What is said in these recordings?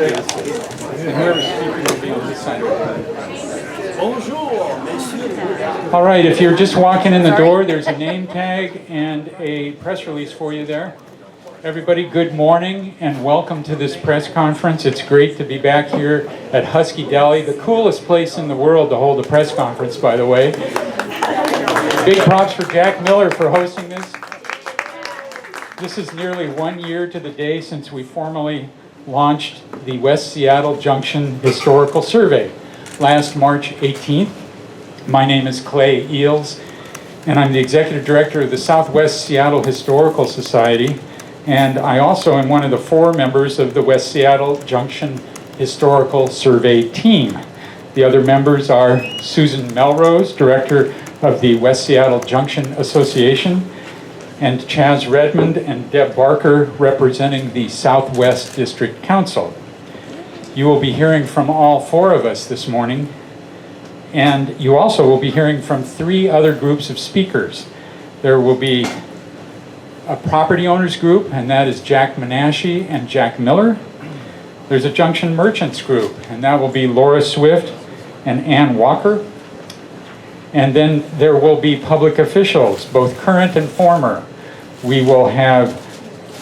And whoever's speaking will be on this side. All right, if you're just walking in the door, there's a name tag and a press release for you there. Everybody, good morning and welcome to this press conference. It's great to be back here at Husky Deli, the coolest place in the world to hold a press conference, by the way. Big props for Jack Miller for hosting this. This is nearly 1 year to the day since we formally launched the West Seattle Junction Historical Survey last March 18th. My name is Clay Eals, and I'm the Executive Director of the Southwest Seattle Historical Society, and I also am one of the 4 members of the West Seattle Junction Historical Survey team. The other members are Susan Melrose, Director of the West Seattle Junction Association, and Redmond and Deb Barker, representing the Southwest District Council. You will be hearing from all 4 of us this morning, and you also will be hearing from 3 other groups of speakers. There will be a property owners group, and that is Jack Menashe and Jack Miller. There's a Junction Merchants group, and that will be Laura Swift and Ann Walker. And then there will be public officials, both current and former. We will have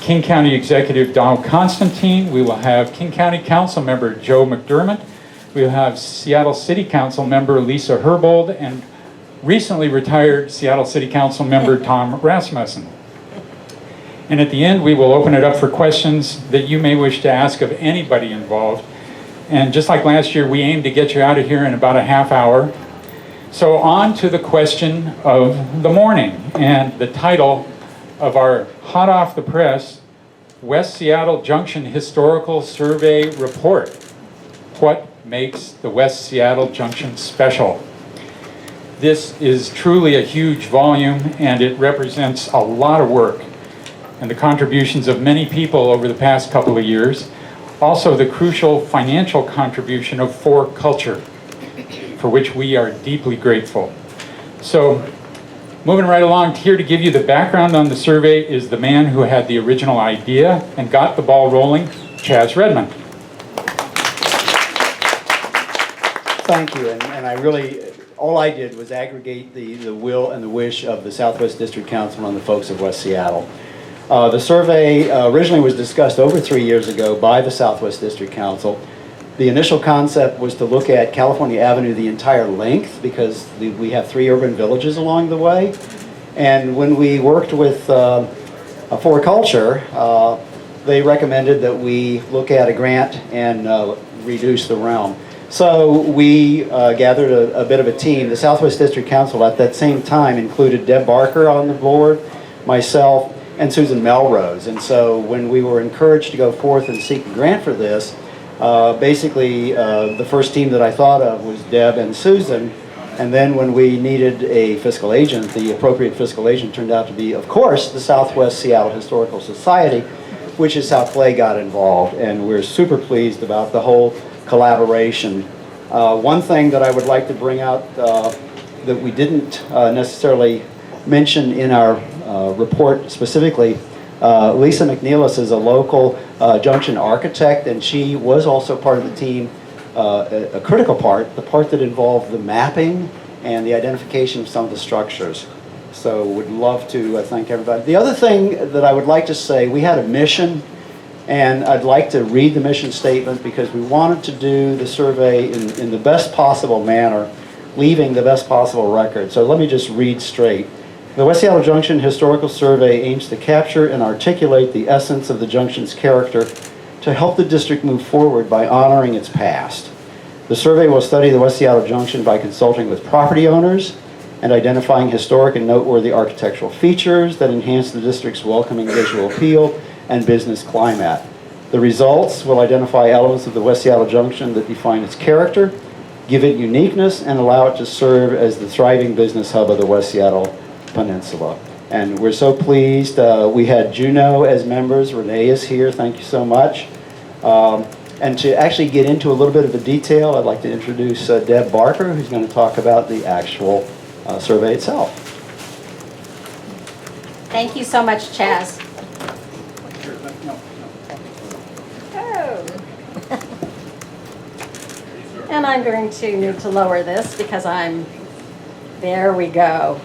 King County Executive Dow Constantine. We will have King County Council member Joe McDermott. We will have Seattle City Council member Lisa Herbold and recently retired Seattle City Council member Tom Rasmussen. And at the end, we will open it up for questions that you may wish to ask of anybody involved. And just like last year, we aim to get you out of here in about a half hour. So on to the question of the morning, and the title of our hot off the press West Seattle Junction Historical Survey Report. What makes the West Seattle Junction special? This is truly a huge volume, and it represents a lot of work and the contributions of many people over the past couple of years. Also the crucial financial contribution of 4 Culture, for which we are deeply grateful. So, moving right along, here to give you the background on the survey is the man who had the original idea and got the ball rolling, Redmond. Thank you, and I really, all I did was aggregate the will and the wish of the Southwest District Council and the folks of West Seattle. The survey originally was discussed over 3 years ago by the Southwest District Council. The initial concept was to look at California Avenue the entire length because we have 3 urban villages along the way. And when we worked with 4 Culture, they recommended that we look at a grant and reduce the realm. So we gathered a bit of a team. The Southwest District Council at that same time included Deb Barker on the board, myself, and Susan Melrose. And so when we were encouraged to go forth and seek a grant for this, basically the first team that I thought of was Deb and Susan. And then when we needed a fiscal agent, the appropriate fiscal agent turned out to be, of course, the Southwest Seattle Historical Society, which is how Clay got involved. And we're super pleased about the whole collaboration. One thing that I would like to bring out that we didn't necessarily mention in our report specifically, Lisa McNeilis is a local junction architect, and she was also part of the team, a critical part, the part that involved the mapping and the identification of some of the structures. So would love to thank everybody. The other thing that I would like to say, we had a mission, and I'd like to read the mission statement because we wanted to do the survey in the best possible manner, leaving the best possible record. So let me just read straight. The West Seattle Junction Historical Survey aims to capture and articulate the essence of the Junction's character to help the district move forward by honoring its past. The survey will study the West Seattle Junction by consulting with property owners and identifying historic and noteworthy architectural features that enhance the district's welcoming visual appeal and business climate. The results will identify elements of the West Seattle Junction that define its character, give it uniqueness, and allow it to serve as the thriving business hub of the West Seattle Peninsula. And we're so pleased. We had Juneau as members. Renee is here. Thank you so much. And to actually get into a little bit of the detail, I'd like to introduce Deb Barker, who's going to talk about the actual survey itself. Thank you so much, Chaz. Oh. and I'm going to need to lower this because there we go.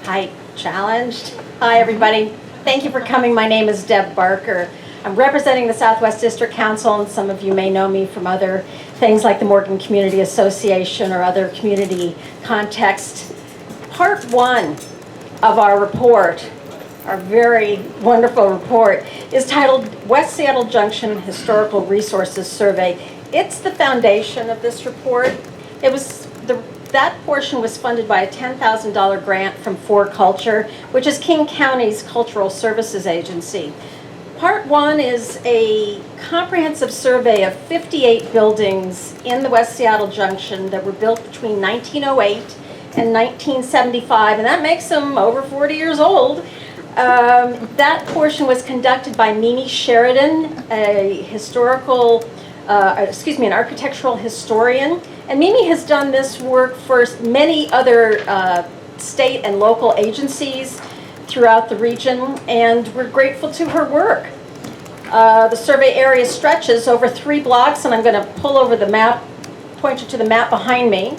Height challenged. Hi, everybody. Thank you for coming. My name is Deb Barker. I'm representing the Southwest District Council, and some of you may know me from other things like the Morgan Community Association or other community contexts. Part one of our report, our very wonderful report, is titled West Seattle Junction Historical Resources Survey. It's the foundation of this report. That portion was funded by a $10,000 grant from For Culture, which is King County's cultural services agency. Part one is a comprehensive survey of 58 buildings in the West Seattle Junction that were built between 1908 and 1975, and that makes them over 40 years old. That portion was conducted by Mimi Sheridan, an architectural historian. And Mimi has done this work for many other state and local agencies throughout the region, and we're grateful to her work. The survey area stretches over 3 blocks, and I'm going to pull over the map, point you to the map behind me.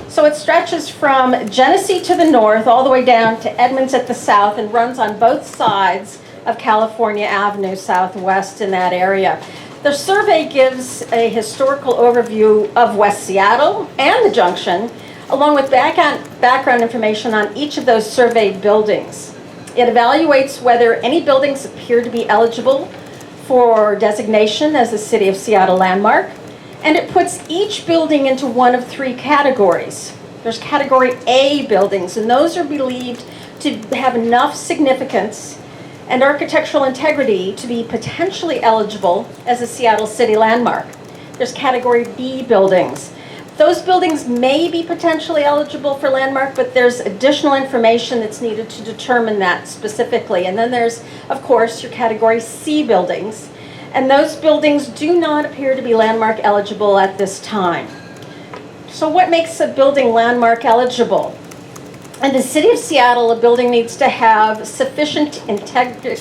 So it stretches from Genesee to the north all the way down to Edmonds at the south and runs on both sides of California Avenue Southwest in that area. The survey gives a historical overview of West Seattle and the Junction, along with background information on each of those surveyed buildings. It evaluates whether any buildings appear to be eligible for designation as a City of Seattle landmark, and it puts each building into one of 3 categories. There's Category A buildings, and those are believed to have enough significance and architectural integrity to be potentially eligible as a Seattle City landmark. There's Category B buildings. Those buildings may be potentially eligible for landmark, but there's additional information that's needed to determine that specifically. And then there's, of course, your Category C buildings. And those buildings do not appear to be landmark eligible at this time. So what makes a building landmark eligible? In the City of Seattle, a building needs to have sufficient integrity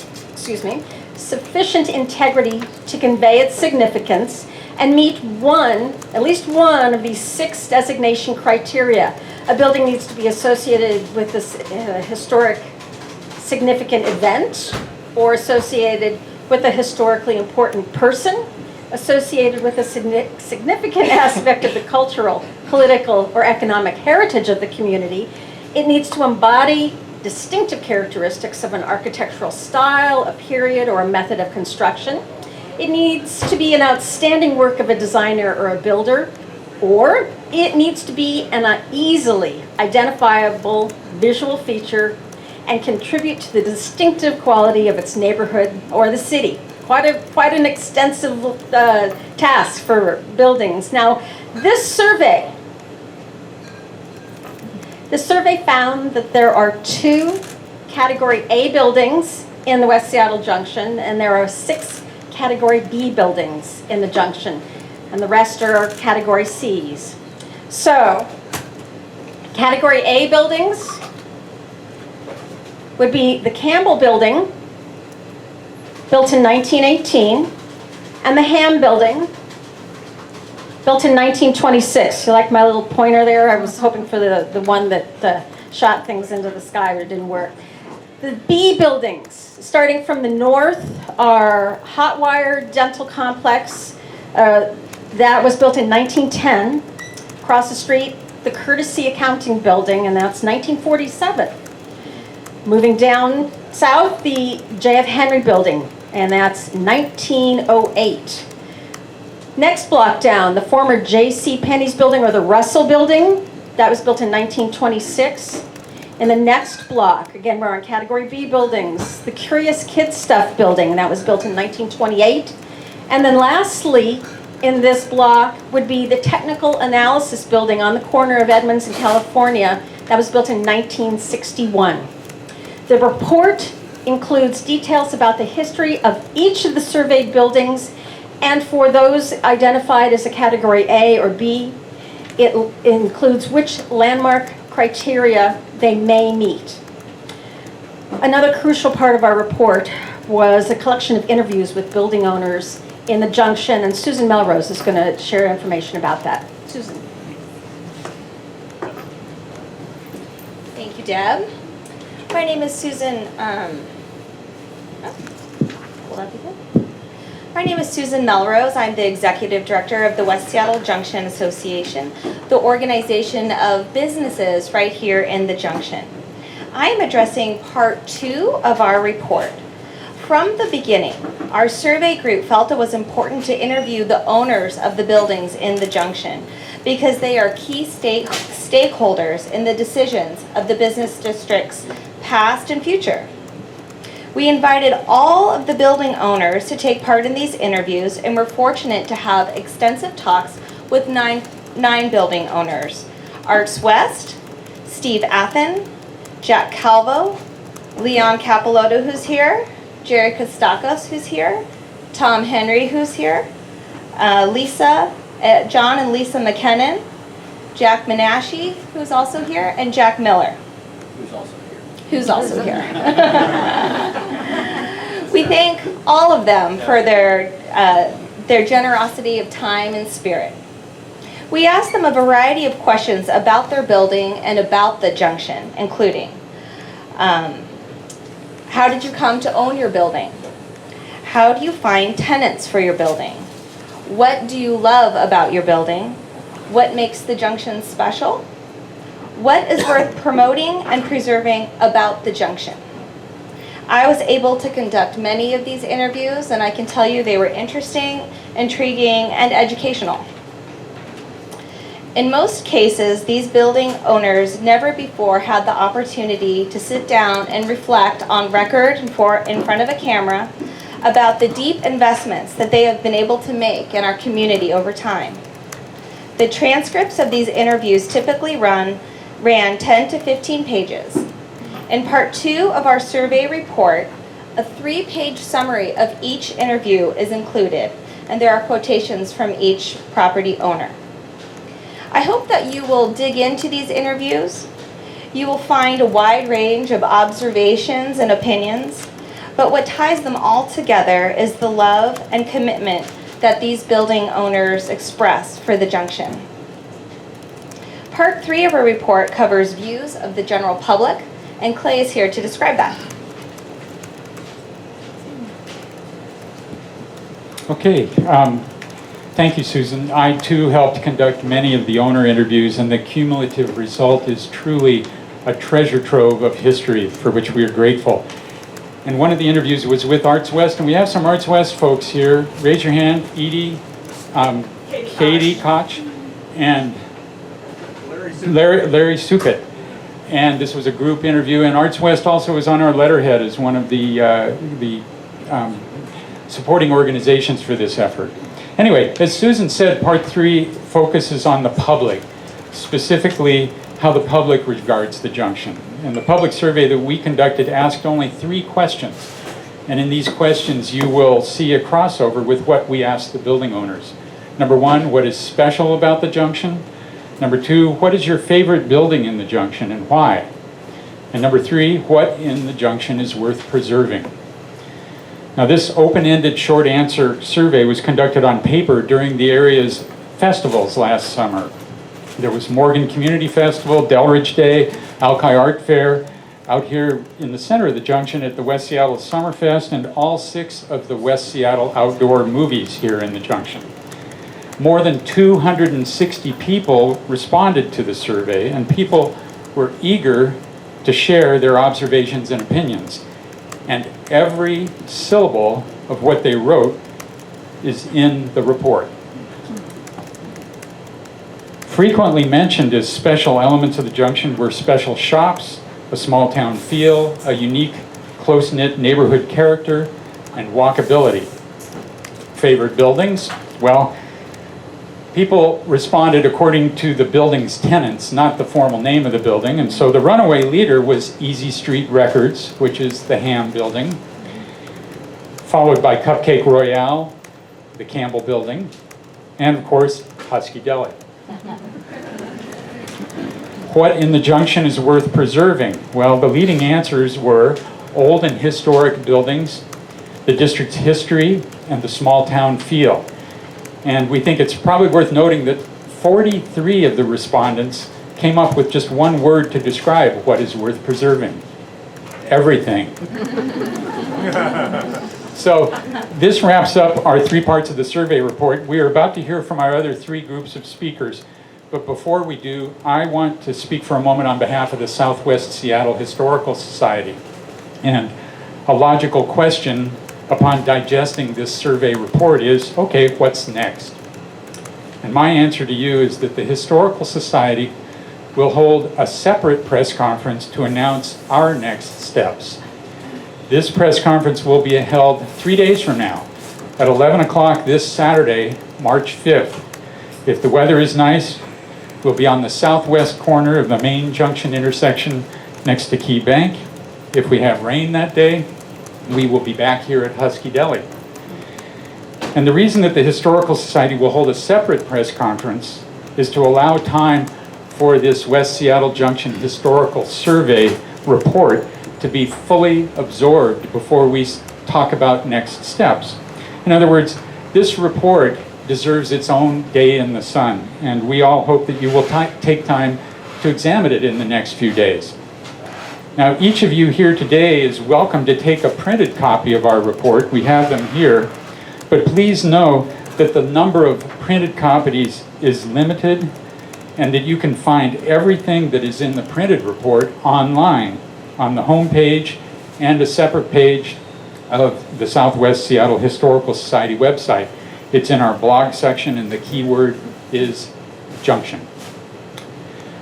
to convey its significance and meet at least one of these 6 designation criteria. A building needs to be associated with this historic significant event, or associated with a historically important person, associated with a significant aspect of the cultural, political, or economic heritage of the community. It needs to embody distinctive characteristics of an architectural style, a period, or a method of construction. It needs to be an outstanding work of a designer or a builder, or it needs to be an easily identifiable visual feature and contribute to the distinctive quality of its neighborhood or the city. Quite an extensive task for buildings. Now, this survey found that there are 2 Category A buildings in the West Seattle Junction, and there are 6 Category B buildings in the Junction, and the rest are Category Cs. So, Category A buildings would be the Campbell Building, built in 1918, and the Ham Building, built in 1926. You like my little pointer there? I was hoping for the one that shot things into the sky, but it didn't work. The B buildings, starting from the north, are Hotwire Dental Complex. That was built in 1910. Across the street, the Courtesy Accounting Building, and that's 1947. Moving down south, the J.F. Henry Building, and that's 1908. Next block down, the former J.C. Penney's building, or the Russell Building, that was built in 1926. In the next block, again, we're on Category B buildings, the Curious Kid Stuff Building, and that was built in 1928. And then lastly, in this block would be the Technical Analysis Building on the corner of Edmonds and California, that was built in 1961. The report includes details about the history of each of the surveyed buildings, and for those identified as a Category A or B, it includes which landmark criteria they may meet. Another crucial part of our report was a collection of interviews with building owners in the junction, and Susan Melrose is going to share information about that. Susan. Thank you, Deb. My name is Susan. Hold up again. My name is Susan Melrose. I'm the Executive Director of the West Seattle Junction Association, the organization of businesses right here in the Junction. I am addressing part 2 of our report. From the beginning, our survey group felt it was important to interview the owners of the buildings in the Junction because they are key stakeholders in the decisions of the business districts past and future. We invited all of the building owners to take part in these interviews, and we're fortunate to have extensive talks with nine building owners. Arts West, Steve Athen, Jack Calvo, Leon Capilotto, who's here, Jerry Kostakos, who's here, Tom Henry, who's here, John and Lisa McKinnon, Jack Menashe, who's also here, and Jack Miller, who's also here. We thank all of them for their generosity of time and spirit. We asked them a variety of questions about their building and about the Junction, including, how did you come to own your building? How do you find tenants for your building? What do you love about your building? What makes the Junction special? What is worth promoting and preserving about the Junction? I was able to conduct many of these interviews, and I can tell you they were interesting, intriguing, and educational. In most cases, these building owners never before had the opportunity to sit down and reflect on record in front of a camera about the deep investments that they have been able to make in our community over time. The transcripts of these interviews typically ran 10 to 15 pages. In part 2 of our survey report, a 3-page summary of each interview is included, and there are quotations from each property owner. I hope that you will dig into these interviews. You will find a wide range of observations and opinions, but what ties them all together is the love and commitment that these building owners express for the Junction. Part 3 of our report covers views of the general public, and Clay is here to describe that. Okay, thank you, Susan. I too helped conduct many of the owner interviews, and the cumulative result is truly a treasure trove of history for which we are grateful. And one of the interviews was with Arts West, and we have some Arts West folks here. Raise your hand, Edie, Katie Koch, and Larry Sukit. And this was a group interview, and Arts West also was on our letterhead as one of the supporting organizations for this effort. Anyway, as Susan said, part 3 focuses on the public, specifically how the public regards the Junction. And the public survey that we conducted asked only 3 questions. And in these questions, you will see a crossover with what we asked the building owners. Number 1, what is special about the Junction? Number 2, what is your favorite building in the Junction and why? And number 3, what in the Junction is worth preserving? Now, this open-ended short answer survey was conducted on paper during the area's festivals last summer. There was Morgan Community Festival, Delridge Day, Alki Art Fair, out here in the center of the Junction at the West Seattle Summerfest, and all 6 of the West Seattle outdoor movies here in the Junction. More than 260 people responded to the survey, and people were eager to share their observations and opinions. And every syllable of what they wrote is in the report. Frequently mentioned as special elements of the Junction were special shops, a small town feel, a unique, close-knit neighborhood character, and walkability. Favorite buildings? Well, people responded according to the building's tenants, not the formal name of the building. And so the runaway leader was Easy Street Records, which is the Ham building, followed by Cupcake Royale, the Campbell building, and of course, Husky Deli. What in the Junction is worth preserving? Well, the leading answers were old and historic buildings, the district's history, and the small town feel. And we think it's probably worth noting that 43 of the respondents came up with just one word to describe what is worth preserving: everything. So this wraps up our 3 parts of the survey report. We are about to hear from our other 3 groups of speakers. But before we do, I want to speak for a moment on behalf of the Southwest Seattle Historical Society. And a logical question upon digesting this survey report is, okay, what's next? And my answer to you is that the Historical Society will hold a separate press conference to announce our next steps. This press conference will be held 3 days from now at 11 o'clock this Saturday, March 5th. If the weather is nice, we'll be on the southwest corner of the main junction intersection next to Key Bank. If we have rain that day, we will be back here at Husky Deli. And the reason that the Historical Society will hold a separate press conference is to allow time for this West Seattle Junction Historical Survey report to be fully absorbed before we talk about next steps. In other words, this report deserves its own day in the sun, and we all hope that you will take time to examine it in the next few days. Now, each of you here today is welcome to take a printed copy of our report. We have them here, but please know that the number of printed copies is limited and that you can find everything that is in the printed report online on the home page and a separate page of the Southwest Seattle Historical Society website. It's in our blog section, and the keyword is junction.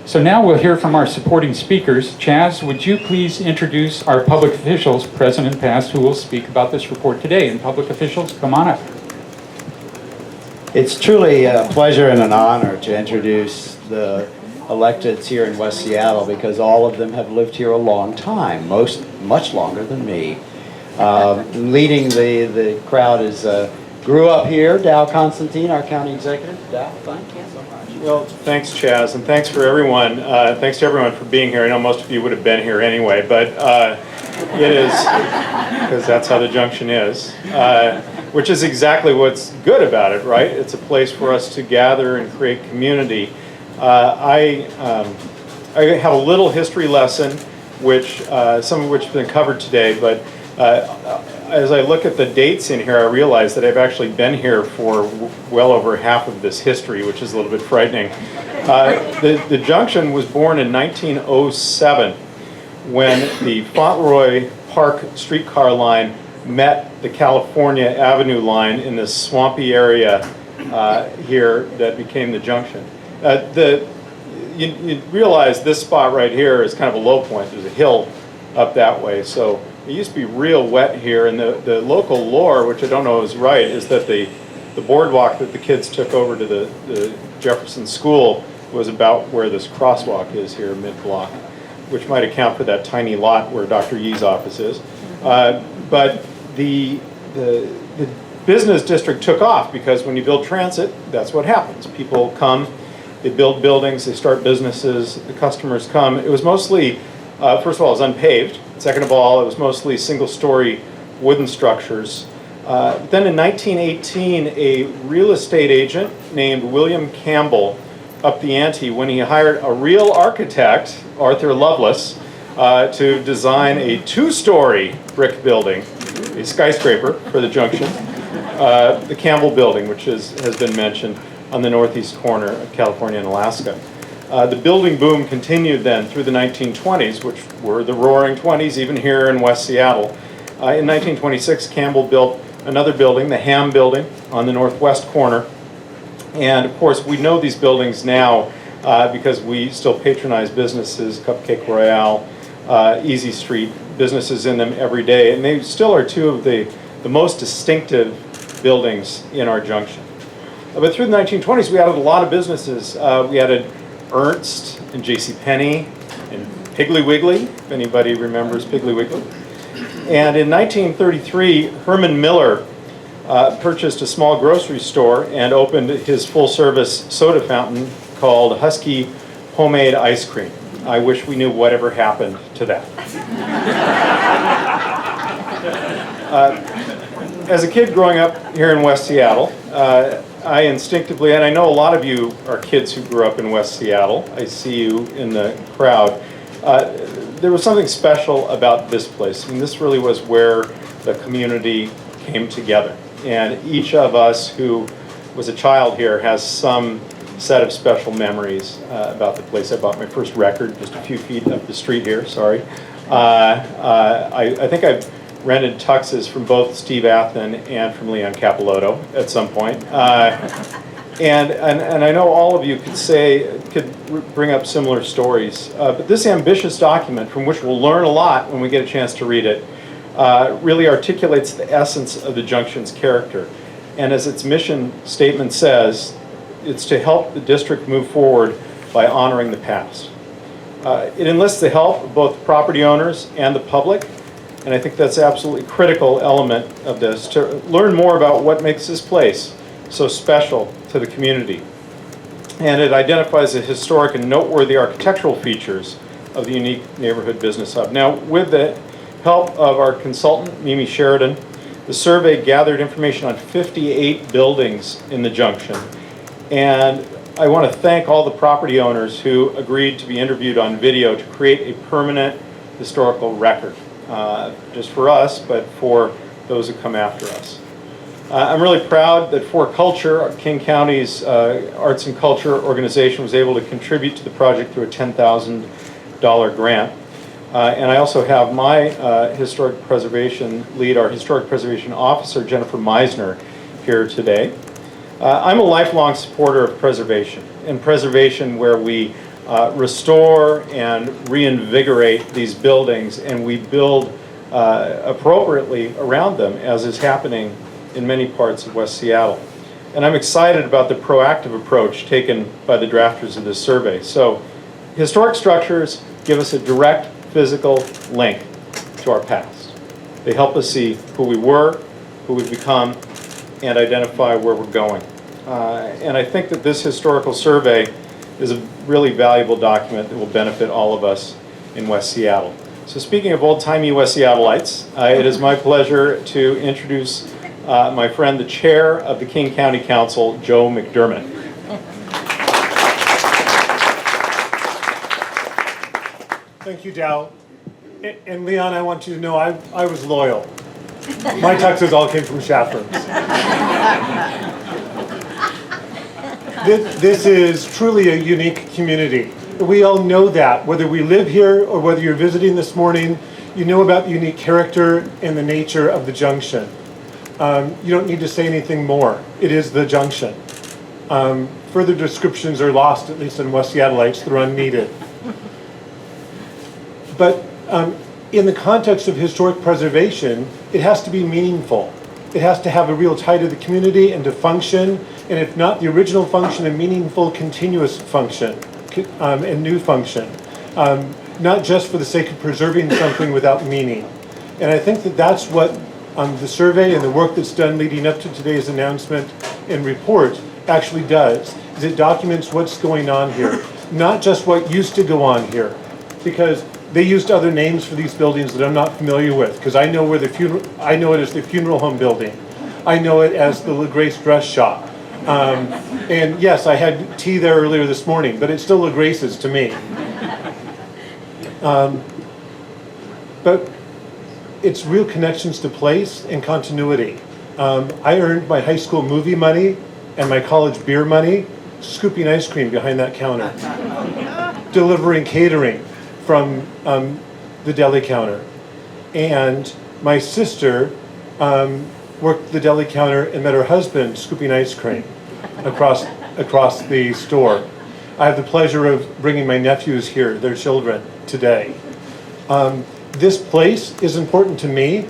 So now we'll hear from our supporting speakers. Chaz, would you please introduce our public officials, present and past, who will speak about this report today? And public officials, come on up. It's truly a pleasure and an honor to introduce the electeds here in West Seattle, because all of them have lived here a long time, much longer than me. Leading the crowd is grew up here, Dow Constantine, our county executive. Dow, thank you so much. Well, thanks, Chaz, and thanks for everyone. Thanks to everyone for being here. I know most of you would have been here anyway, but it is, because that's how the junction is, which is exactly what's good about it, right? It's a place for us to gather and create community. I have a little history lesson, which some of which has been covered today, but as I look at the dates in here, I realize that I've actually been here for well over half of this history, which is a little bit frightening. The junction was born in 1907 when the Fauntleroy Park streetcar line met the California Avenue line in this swampy area here that became the junction. You realize this spot right here is kind of a low point. There's a hill up that way, so it used to be real wet here, and the local lore, which I don't know is right, is that the boardwalk that the kids took over to the Jefferson School was about where this crosswalk is here, mid-block, which might account for that tiny lot where Dr. Yee's office is. But the business district took off, because when you build transit, that's what happens. People come, they build buildings, they start businesses, the customers come. It was mostly, first of all, it was unpaved. Second of all, it was mostly single-story wooden structures. Then in 1918, a real estate agent named William Campbell upped the ante when he hired a real architect, Arthur Lovelace, to design a 2-story brick building, a skyscraper for the junction, the Campbell Building, which has been mentioned, on the northeast corner of California and Alaska. The building boom continued then through the 1920s, which were the roaring 20s, even here in West Seattle. In 1926, Campbell built another building, the Ham Building, on the northwest corner. And of course, we know these buildings now because we still patronize businesses, Cupcake Royale, Easy Street, businesses in them every day. And they still are two of the most distinctive buildings in our junction. But through the 1920s, we added a lot of businesses. We added Ernst and JCPenney and Piggly Wiggly, if anybody remembers Piggly Wiggly. And in 1933, Herman Miller purchased a small grocery store and opened his full-service soda fountain called Husky Homemade Ice Cream. I wish we knew whatever happened to that. as a kid growing up here in West Seattle, I instinctively, and I know a lot of you are kids who grew up in West Seattle. I see you in the crowd. There was something special about this place. I mean, this really was where the community came together. And each of us who was a child here has some set of special memories about the place. I bought my first record just a few feet up the street here, sorry. I think I've rented tuxes from both Steve Athen and from Leon Capilotto at some point. And I know all of you could bring up similar stories. But this ambitious document, from which we'll learn a lot when we get a chance to read it, really articulates the essence of the Junction's character. And as its mission statement says, it's to help the district move forward by honoring the past. It enlists the help of both property owners and the public, and I think that's an absolutely critical element of this, to learn more about what makes this place so special to the community. And it identifies the historic and noteworthy architectural features of the unique neighborhood business hub. Now, with the help of our consultant, Mimi Sheridan, the survey gathered information on 58 buildings in the Junction. And I want to thank all the property owners who agreed to be interviewed on video to create a permanent historical record, just for us, but for those who come after us. I'm really proud that For Culture, King County's arts and culture organization, was able to contribute to the project through a $10,000 grant. And I also have my historic preservation lead, our historic preservation officer, Jennifer Meisner, here today. I'm a lifelong supporter of preservation, and preservation where we restore and reinvigorate these buildings and we build appropriately around them, as is happening in many parts of West Seattle. And I'm excited about the proactive approach taken by the drafters of this survey. So, historic structures give us a direct physical link to our past. They help us see who we were, who we've become, and identify where we're going. And I think that this historical survey is a really valuable document that will benefit all of us in West Seattle. So speaking of old-timey West Seattleites, it is my pleasure to introduce my friend, the chair of the King County Council, Joe McDermott. Thank you, Dow. And Leon, I want you to know I was loyal. My tuxes all came from Chaffron's. This is truly a unique community. We all know that, whether we live here or whether you're visiting this morning, you know about the unique character and the nature of the Junction. You don't need to say anything more. It is the Junction. Further descriptions are lost, at least in West Seattleites. They're unneeded. But in the context of historic preservation, it has to be meaningful. It has to have a real tie to the community and to function, and if not the original function, a meaningful continuous function and new function. Not just for the sake of preserving something without meaning. And I think that that's what the survey and the work that's done leading up to today's announcement and report actually does, is it documents what's going on here. Not just what used to go on here, because they used other names for these buildings that I'm not familiar with, because I know I know it as the funeral home building. I know it as the LaGrace dress shop. And yes, I had tea there earlier this morning, but it's still LaGrace's to me. But it's real connections to place and continuity. I earned my high school movie money and my college beer money scooping ice cream behind that counter, delivering catering from the deli counter. And my sister worked the deli counter and met her husband scooping ice cream across the store. I have the pleasure of bringing my nephews here, their children, today. This place is important to me.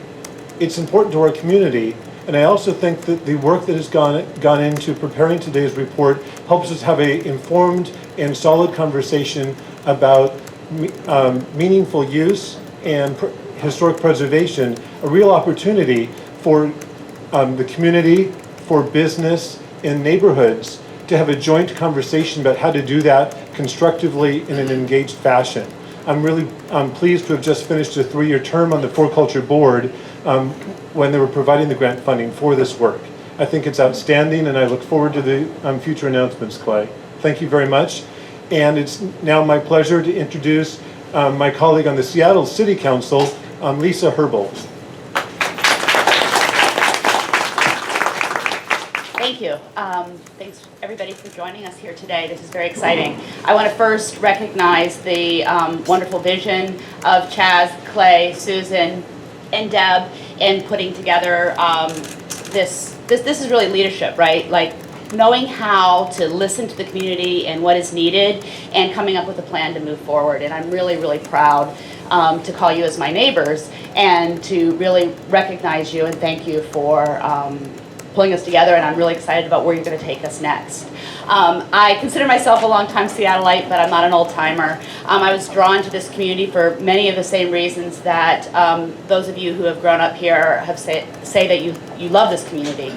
It's important to our community. And I also think that the work that has gone into preparing today's report helps us have an informed and solid conversation about meaningful use and historic preservation, a real opportunity for the community, for business, and neighborhoods to have a joint conversation about how to do that constructively in an engaged fashion. I'm really pleased to have just finished a 3-year term on the For Culture Board, when they were providing the grant funding for this work. I think it's outstanding, and I look forward to the future announcements, Clay. Thank you very much. And it's now my pleasure to introduce my colleague on the Seattle City Council, Lisa Herbold. Thank you. Thanks everybody for joining us here today. This is very exciting. I want to first recognize the wonderful vision of Chaz, Clay, Susan, and Deb in putting together this is really leadership, right? Like knowing how to listen to the community and what is needed and coming up with a plan to move forward. And I'm really, really proud to call you as my neighbors and to really recognize you and thank you for pulling us together, and I'm really excited about where you're going to take us next. I consider myself a longtime Seattleite, but I'm not an old-timer. I was drawn to this community for many of the same reasons that those of you who have grown up here have say that you love this community.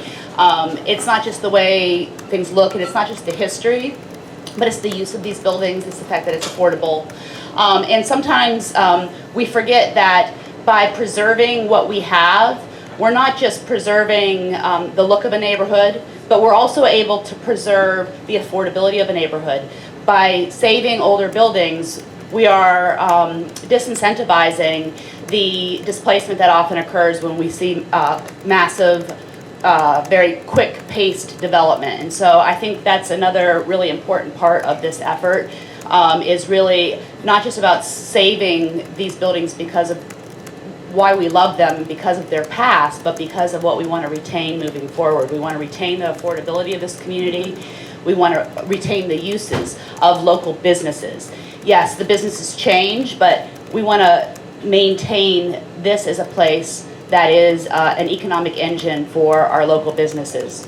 It's not just the way things look, and it's not just the history, but it's the use of these buildings, it's the fact that it's affordable. And sometimes we forget that by preserving what we have, we're not just preserving the look of a neighborhood, but we're also able to preserve the affordability of a neighborhood. By saving older buildings, we are disincentivizing the displacement that often occurs when we see massive, very quick-paced development. And so I think that's another really important part of this effort, is really not just about saving these buildings because of why we love them because of their past, but because of what we want to retain moving forward. We want to retain the affordability of this community. We want to retain the uses of local businesses. Yes, the businesses change, but we want to maintain this as a place that is an economic engine for our local businesses.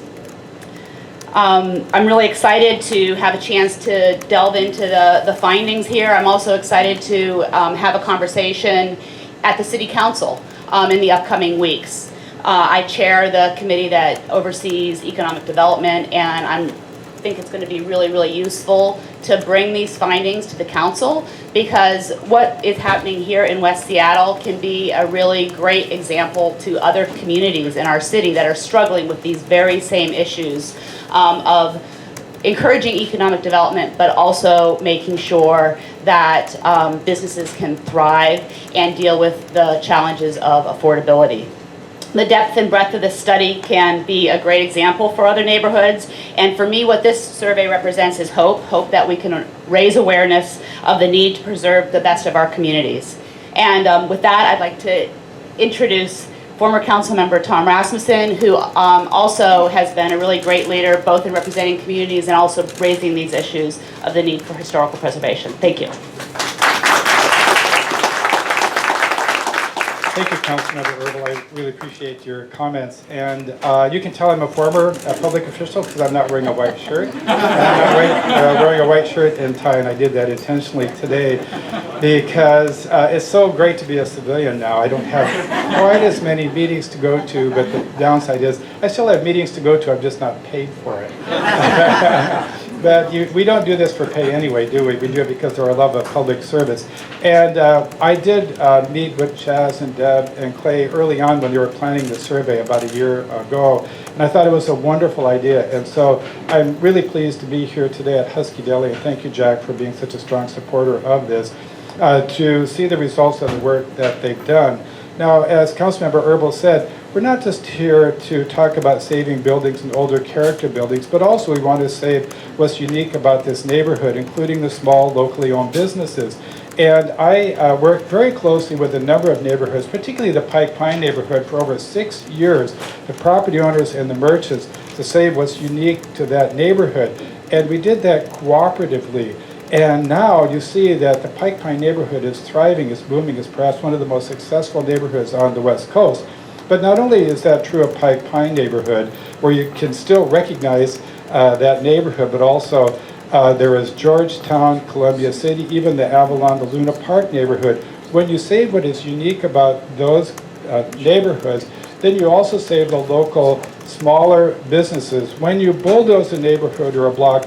I'm really excited to have a chance to delve into the findings here. I'm also excited to have a conversation at the City Council in the upcoming weeks. I chair the committee that oversees economic development, and I think it's going to be really, really useful to bring these findings to the council, because what is happening here in West Seattle can be a really great example to other communities in our city that are struggling with these very same issues of encouraging economic development, but also making sure that businesses can thrive and deal with the challenges of affordability. The depth and breadth of this study can be a great example for other neighborhoods, and for me what this survey represents is hope that we can raise awareness of the need to preserve the best of our communities. And with that, I'd like to introduce former council member Tom Rasmussen, who also has been a really great leader, both in representing communities and also raising these issues of the need for historical preservation. Thank you. Thank you, Councilmember Herbold. I really appreciate your comments. And you can tell I'm a former public official because I'm not wearing a white shirt. I'm not wearing a white shirt and tie, and I did that intentionally today because it's so great to be a civilian now. I don't have quite as many meetings to go to, but the downside is I still have meetings to go to. I'm just not paid for it. But we don't do this for pay anyway, do we? We do it because of our love of public service. And I did meet with Chaz and Deb and Clay early on when they were planning the survey about a year ago. And I thought it was a wonderful idea. And so I'm really pleased to be here today at Husky Deli. And thank you, Jack, for being such a strong supporter of this, to see the results of the work that they've done. Now, as Councilmember Herbold said, we're not just here to talk about saving buildings and older character buildings, but also we want to save what's unique about this neighborhood, including the small, locally owned businesses. And I worked very closely with a number of neighborhoods, particularly the Pike Pine neighborhood, for over 6 years, the property owners and the merchants, to save what's unique to that neighborhood. And we did that cooperatively. And now you see that the Pike Pine neighborhood is thriving, is booming, is perhaps one of the most successful neighborhoods on the West Coast. But not only is that true of Pike Pine neighborhood, where you can still recognize that neighborhood, but also there is Georgetown, Columbia City, even the Avalon, the Luna Park neighborhood. When you save what is unique about those neighborhoods, then you also save the local smaller businesses. When you bulldoze a neighborhood or a block,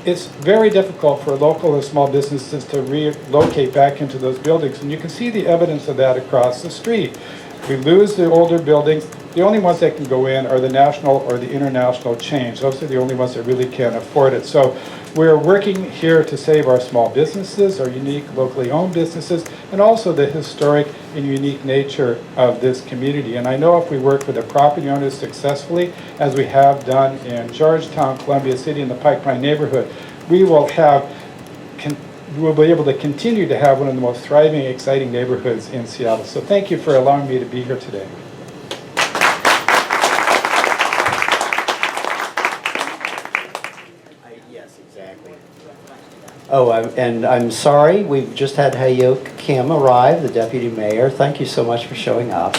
it's very difficult for local and small businesses to relocate back into those buildings. And you can see the evidence of that across the street. We lose the older buildings. The only ones that can go in are the national or the international chains. Those are the only ones that really can afford it. So we're working here to save our small businesses, our unique locally owned businesses, and also the historic and unique nature of this community. And I know if we work with the property owners successfully, as we have done in Georgetown, Columbia City, and the Pike neighborhood, we will be able to continue to have one of the most thriving, exciting neighborhoods in Seattle. So thank you for allowing me to be here today. Yes, exactly. Oh, and I'm sorry, we've just had Hayok Kim arrive, the deputy mayor. Thank you so much for showing up.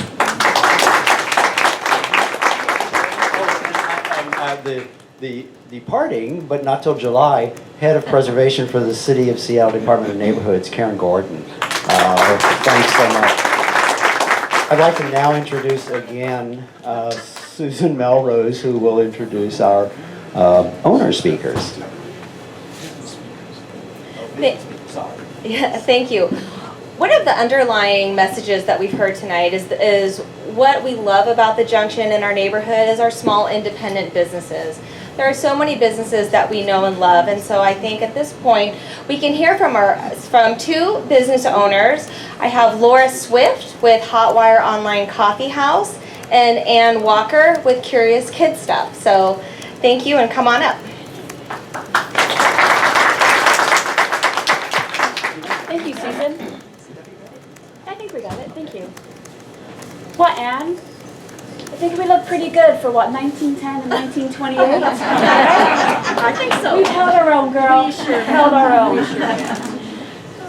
The departing, but not till July, head of preservation for the City of Seattle Department of Neighborhoods, Karen Gordon. Thanks so much. I'd like to now introduce again Susan Melrose, who will introduce our owner speakers. Yeah, thank you. One of the underlying messages that we've heard tonight is what we love about the Junction and our neighborhood is our small independent businesses. There are so many businesses that we know and love, and so I think at this point we can hear from two business owners. I have Laura Swift with Hotwire Online Coffee House and Ann Walker with Curious Kid Stuff. So thank you and come on up. Thank you, Susan. I think we got it. Thank you. What, Anne? I think we look pretty good for what, 1910 and 1928? I think so. We've held our own, girl. We sure held our own.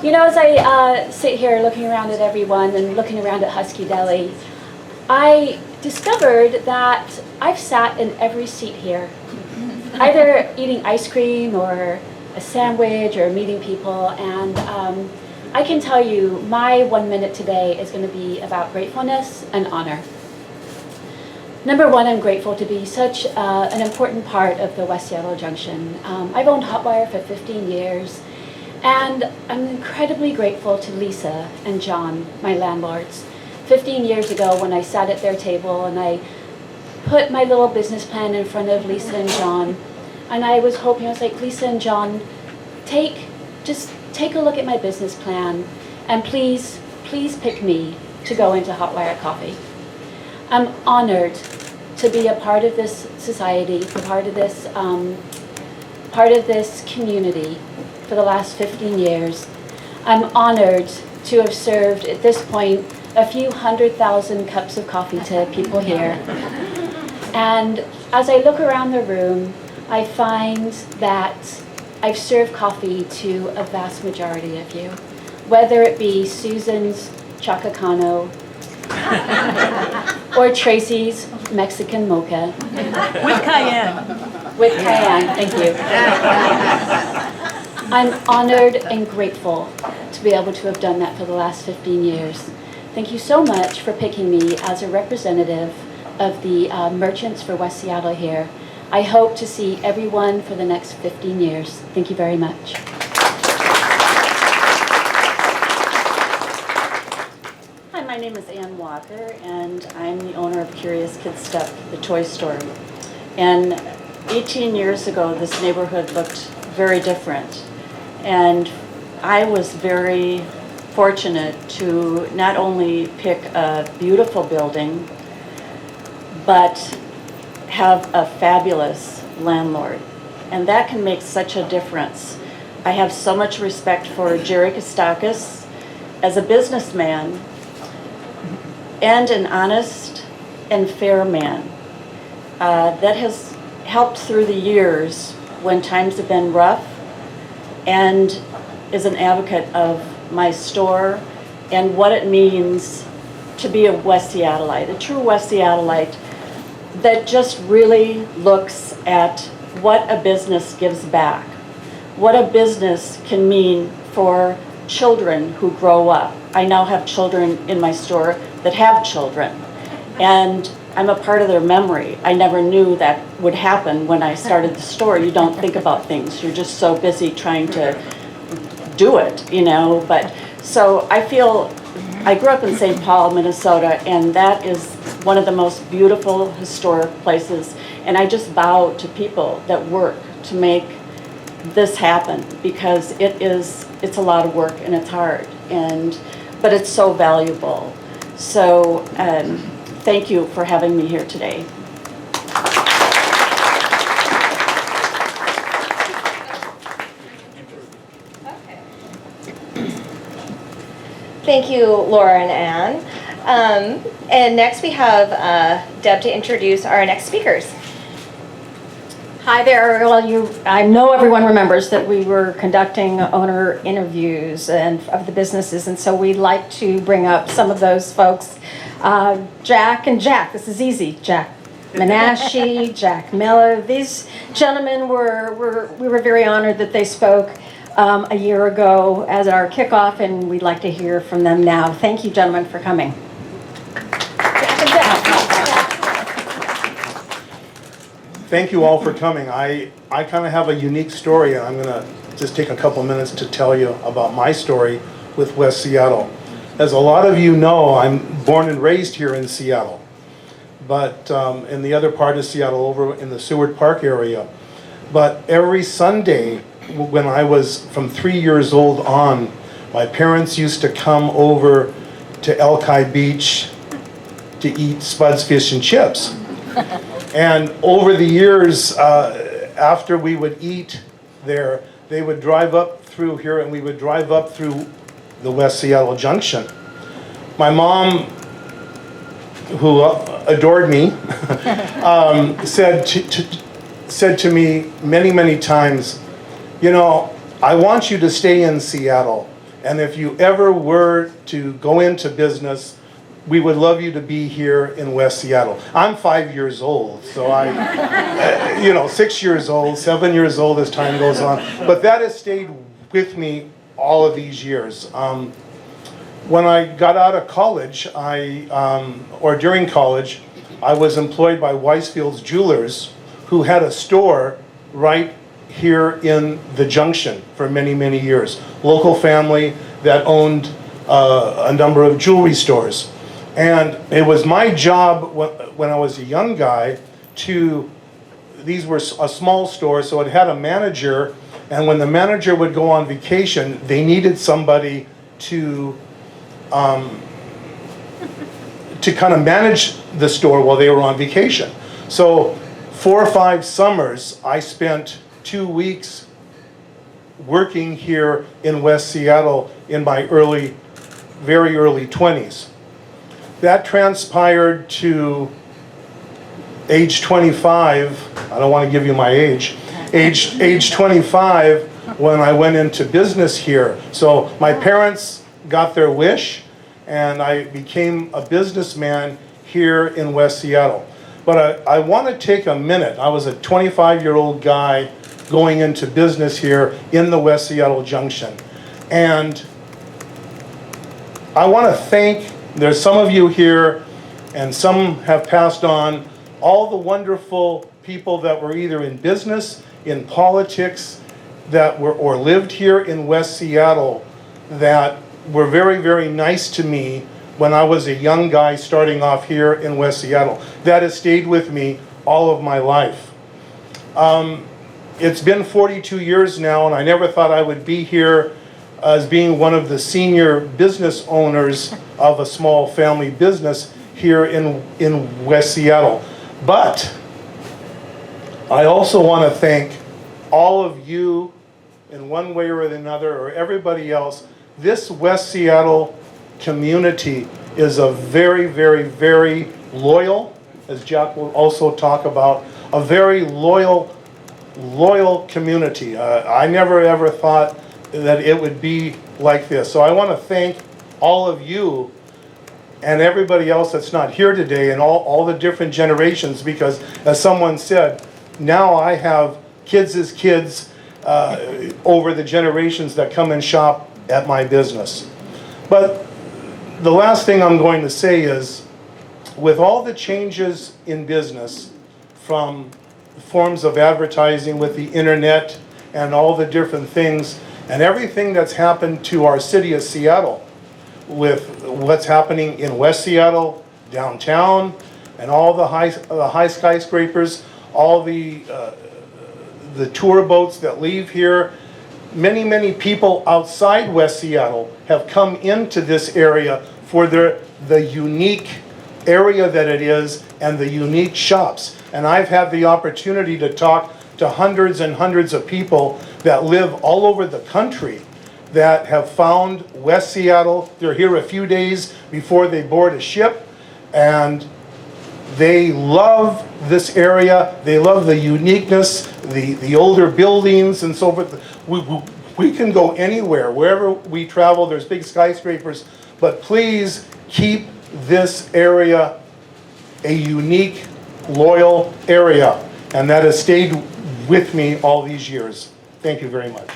You know, as I sit here looking around at everyone and looking around at Husky Deli, I discovered that I've sat in every seat here, either eating ice cream or a sandwich or meeting people, and I can tell you my 1 minute today is going to be about gratefulness and honor. Number one, I'm grateful to be such an important part of the West Seattle Junction. I've owned Hotwire for 15 years, and I'm incredibly grateful to Lisa and John, my landlords. 15 years ago when I sat at their table and I put my little business plan in front of Lisa and John, and I was hoping, I was like, Lisa and John, just take a look at my business plan, and please pick me to go into Hotwire Coffee. I'm honored to be a part of this society, part of this community for the last 15 years. I'm honored to have served, at this point, a few 100,000 cups of coffee to people here. And as I look around the room, I find that I've served coffee to a vast majority of you, whether it be Susan's Chacacano or Tracy's Mexican mocha. With cayenne. With cayenne, thank you. I'm honored and grateful to be able to have done that for the last 15 years. Thank you so much for picking me as a representative of the merchants for West Seattle here. I hope to see everyone for the next 15 years. Thank you very much. Hi, my name is Ann Walker, and I'm the owner of Curious Kid Stuff, the toy store. And 18 years ago, this neighborhood looked very different. And I was very fortunate to not only pick a beautiful building, but have a fabulous landlord. And that can make such a difference. I have so much respect for Jerry Kostakis as a businessman and an honest and fair man that has helped through the years when times have been rough, and is an advocate of my store and what it means to be a West Seattleite, a true West Seattleite that just really looks at what a business gives back, what a business can mean for children who grow up. I now have children in my store that have children, and I'm a part of their memory. I never knew that would happen when I started the store. You don't think about things. You're just so busy trying to do it, you know. But so I feel I grew up in St. Paul, Minnesota, and that is one of the most beautiful historic places. And I just bow to people that work to make this happen, because it's a lot of work and it's hard, but it's so valuable. So thank you for having me here today. Thank you, Laura and Ann. And next we have Deb to introduce our next speakers. Hi there. Well, I know everyone remembers that we were conducting owner interviews of the businesses, and so we'd like to bring up some of those folks. Jack and Jack, this is easy. Jack Menashe, Jack Miller. These gentlemen we were very honored that they spoke a year ago as our kickoff, and we'd like to hear from them now. Thank you, gentlemen, for coming. Jack and Jack. Thank you all for coming. I kind of have a unique story, and I'm going to just take a couple minutes to tell you about my story with West Seattle. As a lot of you know, I'm born and raised here in Seattle, but in the other part of Seattle, over in the Seward Park area. But every Sunday, when I was from 3 years old on, my parents used to come over to Elki Beach to eat Spud's Fish and Chips. And over the years, after we would eat there, they would drive up through here, and we would drive up through the West Seattle Junction. My mom, who adored me, said to me many, many times, you know, I want you to stay in Seattle, and if you ever were to go into business, we would love you to be here in West Seattle. I'm 5 years old, so 6 years old, 7 years old as time goes on. But that has stayed with me all of these years. When I got out of college, during college, I was employed by Weisfield's Jewelers, who had a store right here in the Junction for many, many years. Local family that owned a number of jewelry stores. And it was my job when I was a young guy these were a small store, so it had a manager, and when the manager would go on vacation, they needed somebody to kind of manage the store while they were on vacation. So 4 or 5 summers, I spent 2 weeks working here in West Seattle in my very early 20s. That transpired to age 25. I don't want to give you my age. Age 25 when I went into business here. So my parents got their wish, and I became a businessman here in West Seattle. But I want to take a minute. I was a 25-year-old guy going into business here in the West Seattle Junction. And I want to thank, there's some of you here, and some have passed on, all the wonderful people that were either in business, in politics, or lived here in West Seattle, that were very, very nice to me when I was a young guy starting off here in West Seattle. That has stayed with me all of my life. It's been 42 years now, and I never thought I would be here as being one of the senior business owners of a small family business here in West Seattle. But I also want to thank all of you in one way or another, or everybody else. This West Seattle community is a very, very, very loyal, as Jack will also talk about, a very loyal community. I never ever thought that it would be like this. So I want to thank all of you and everybody else that's not here today, and all the different generations, because as someone said, now I have kids' kids over the generations that come and shop at my business. But the last thing I'm going to say is, with all the changes in business, from forms of advertising with the internet and all the different things, and everything that's happened to our city of Seattle, with what's happening in West Seattle, downtown, and all the high skyscrapers, all the tour boats that leave here. Many people outside West Seattle have come into this area for the unique area that it is and the unique shops. And I've had the opportunity to talk to hundreds and hundreds of people that live all over the country that have found West Seattle. They're here a few days before they board a ship, and they love this area. They love the uniqueness, the older buildings and so forth. We can go anywhere. Wherever we travel, there's big skyscrapers, but please keep this area a unique, loyal area, and that has stayed with me all these years. Thank you very much.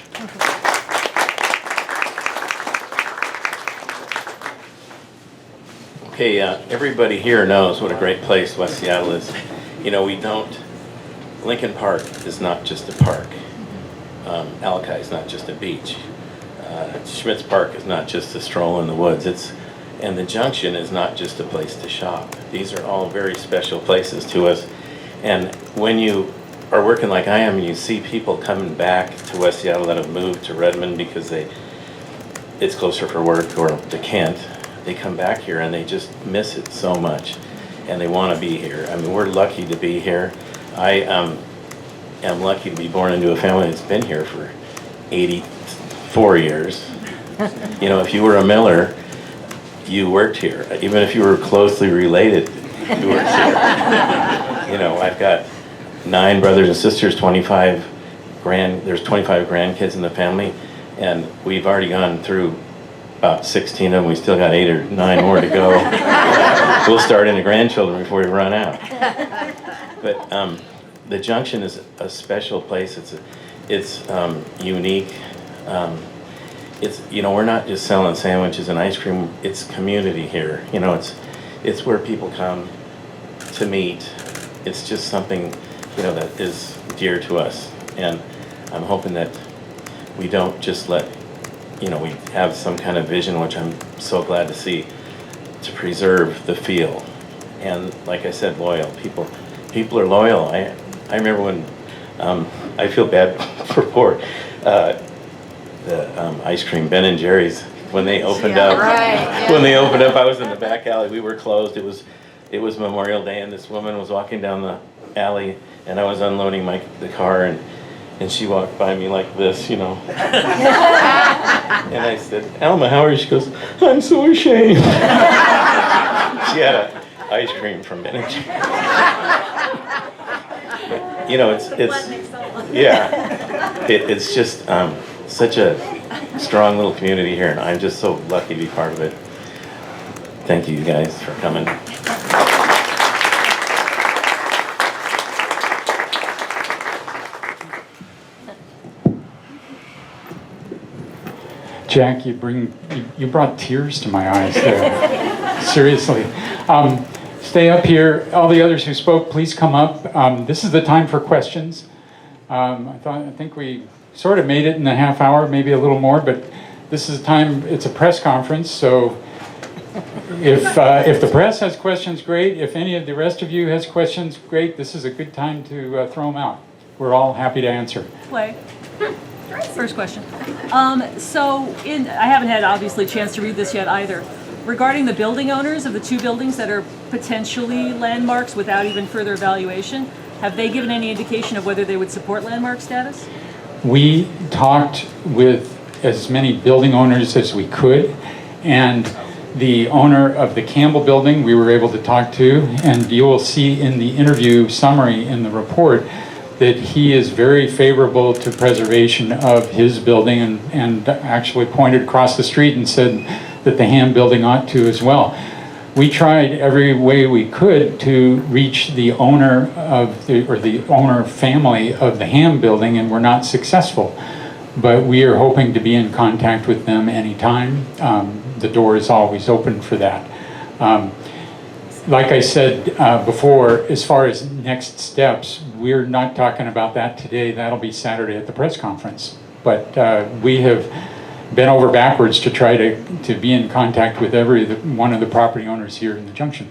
Okay, everybody here knows what a great place West Seattle is. You know, Lincoln Park is not just a park. Alakai is not just a beach. Schmitz Park is not just a stroll in the woods. And the Junction is not just a place to shop. These are all very special places to us. And when you are working like I am and you see people coming back to West Seattle that have moved to Redmond because it's closer for work or to Kent, they come back here and they just miss it so much and they want to be here. I mean, we're lucky to be here. I am lucky to be born into a family that's been here for 84 years. You know, if you were a Miller, you worked here. Even if you were closely related, you worked here. You know, I've got 9 brothers and sisters, there's 25 grandkids in the family, and we've already gone through about 16 of them. We still got 8 or 9 more to go. We'll start into grandchildren before we run out. But the Junction is a special place. It's unique. You know, we're not just selling sandwiches and ice cream. It's community here. You know, it's where people come to meet. It's just something, you know, that is dear to us. And I'm hoping that we don't just let, you know, we have some kind of vision, which I'm so glad to see, to preserve the feel. And like I said, loyal. People are loyal. I remember when, I feel bad for poor, the ice cream, Ben and Jerry's, when they opened up. Right, yeah. When they opened up, I was in the back alley. We were closed. It was Memorial Day, and this woman was walking down the alley, and I was unloading the car, and she walked by me like this, you know. And I said, "Alma, how are you?" She goes, "I'm so ashamed." She had an ice cream from Ben and Jerry's. But, you know, it's just such a strong little community here, and I'm just so lucky to be part of it. Thank you guys for coming. Jack, you brought tears to my eyes there. Seriously. Stay up here. All the others who spoke, please come up. This is the time for questions. I think we sort of made it in a half hour, maybe a little more, but this is time. It's a press conference, so if the press has questions, great. If any of the rest of you has questions, great. This is a good time to throw them out. We're all happy to answer. Play. First question. I haven't had obviously a chance to read this yet either. Regarding the building owners of the 2 buildings that are potentially landmarks without even further evaluation, have they given any indication of whether they would support landmark status? We talked with as many building owners as we could, and the owner of the Campbell building we were able to talk to, and you will see in the interview summary in the report that he is very favorable to preservation of his building, and actually pointed across the street and said that the Ham building ought to as well. We tried every way we could to reach the owner of the owner family of the Ham building, and we're not successful. But we are hoping to be in contact with them anytime. The door is always open for that. Like I said before, as far as next steps, we're not talking about that today. That'll be Saturday at the press conference. But we have bent over backwards to try to be in contact with every one of the property owners here in the junction.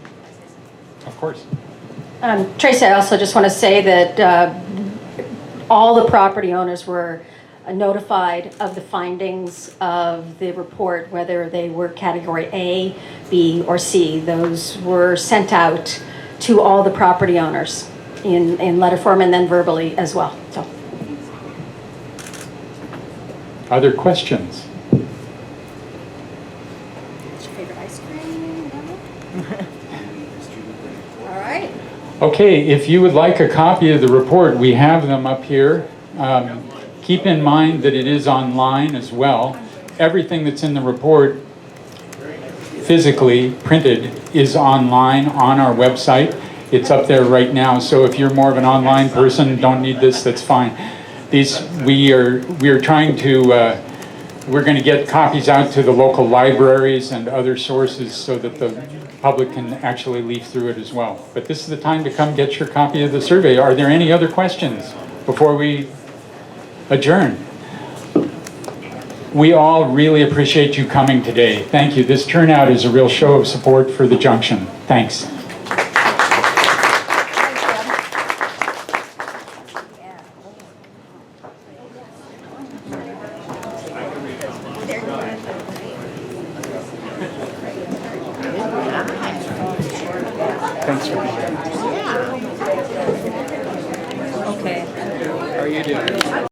Of course. Tracy, I also just want to say that all the property owners were notified of the findings of the report, whether they were category A, B, or C. Those were sent out to all the property owners in letter form and then verbally as well. So. Other questions? What's your favorite ice cream? All right. Okay, if you would like a copy of the report, we have them up here. Keep in mind that it is online as well. Everything that's in the report physically printed is online on our website. It's up there right now, so if you're more of an online person, don't need this, that's fine. We are trying to, we're going to get copies out to the local libraries and other sources so that the public can actually leaf through it as well. But this is the time to come get your copy of the survey. Are there any other questions before we adjourn? We all really appreciate you coming today. Thank you. This turnout is a real show of support for the junction. Thanks. Thanks for